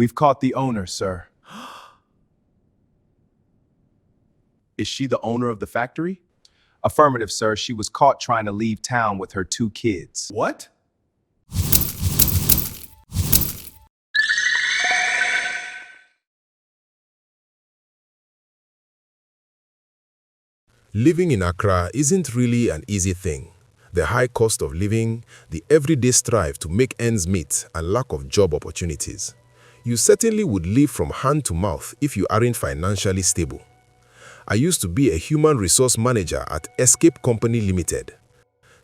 We've caught the owner, sir. Is she the owner of the factory? Affirmative, sir. She was caught trying to leave town with her 2 kids. What? Living in Accra isn't really an easy thing. The high cost of living, the everyday strive to make ends meet, and lack of job opportunities. You certainly would live from hand to mouth if you aren't financially stable. I used to be a human resource manager at Escape Company Limited.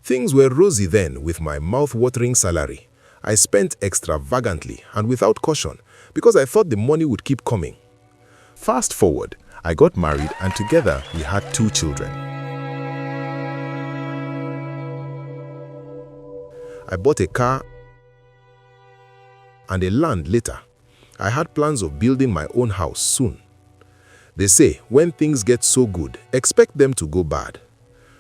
Things were rosy then with my mouth-watering salary. I spent extravagantly and without caution because I thought the money would keep coming. Fast forward, I got married and together we had 2 children. I bought a car and a land later. I had plans of building my own house soon. They say when things get so good, expect them to go bad.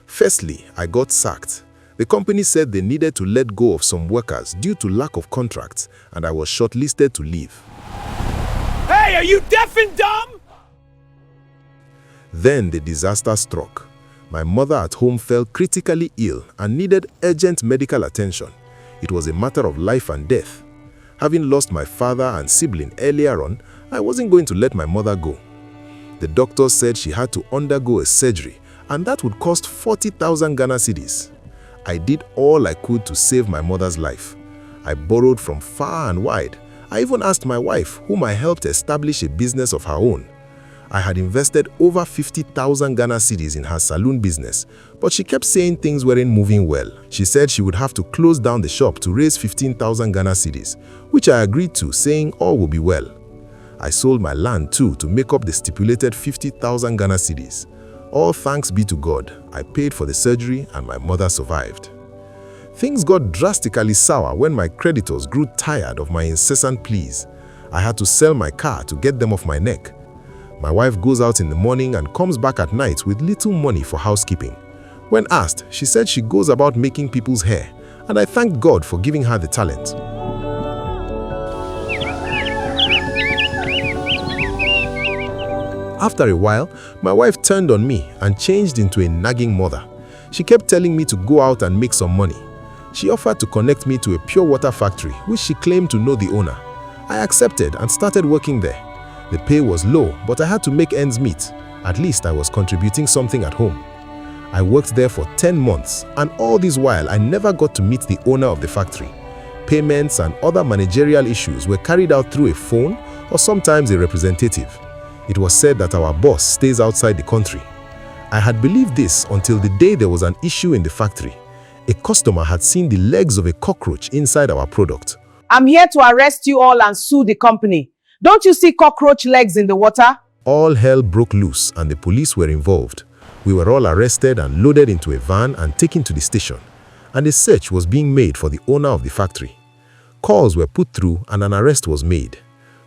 Firstly, I got sacked. The company said they needed to let go of some workers due to lack of contracts, and I was shortlisted to leave. Hey, are you deaf and dumb? Then the disaster struck. My mother at home fell critically ill and needed urgent medical attention. It was a matter of life and death. Having lost my father and sibling earlier on, I wasn't going to let my mother go. The doctor said she had to undergo a surgery, and that would cost 40,000 Ghana cedis. I did all I could to save my mother's life. I borrowed from far and wide. I even asked my wife, whom I helped establish a business of her own. I had invested over 50,000 Ghana cedis in her saloon business, but she kept saying things weren't moving well. She said she would have to close down the shop to raise 15,000 Ghana cedis, which I agreed to, saying all will be well. I sold my land too to make up the stipulated 50,000 Ghana cedis. All thanks be to God, I paid for the surgery and my mother survived. Things got drastically sour when my creditors grew tired of my incessant pleas. I had to sell my car to get them off my neck. My wife goes out in the morning and comes back at night with little money for housekeeping. When asked, she said she goes about making people's hair, and I thanked God for giving her the talent. After a while, my wife turned on me and changed into a nagging mother. She kept telling me to go out and make some money. She offered to connect me to a pure water factory, which she claimed to know the owner. I accepted and started working there. The pay was low, but I had to make ends meet. At least I was contributing something at home. I worked there for 10 months, and all this while I never got to meet the owner of the factory. Payments and other managerial issues were carried out through a phone or sometimes a representative. It was said that our boss stays outside the country. I had believed this until the day there was an issue in the factory. A customer had seen the legs of a cockroach inside our product. I'm here to arrest you all and sue the company. Don't you see cockroach legs in the water? All hell broke loose and the police were involved. We were all arrested and loaded into a van and taken to the station. And a search was being made for the owner of the factory. Calls were put through and an arrest was made.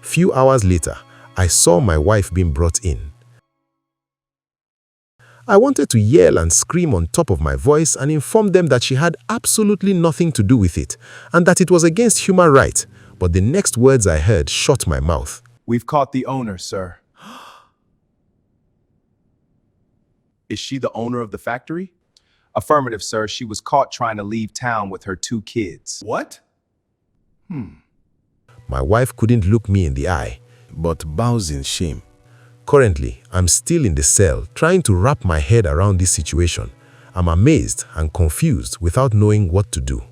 Few hours later, I saw my wife being brought in. I wanted to yell and scream on top of my voice and inform them that she had absolutely nothing to do with it and that it was against human rights, but the next words I heard shut my mouth. We've caught the owner, sir. Is she the owner of the factory? Affirmative, sir. She was caught trying to leave town with her 2 kids. What? My wife couldn't look me in the eye, but bows in shame. Currently, I'm still in the cell trying to wrap my head around this situation. I'm amazed and confused without knowing what to do.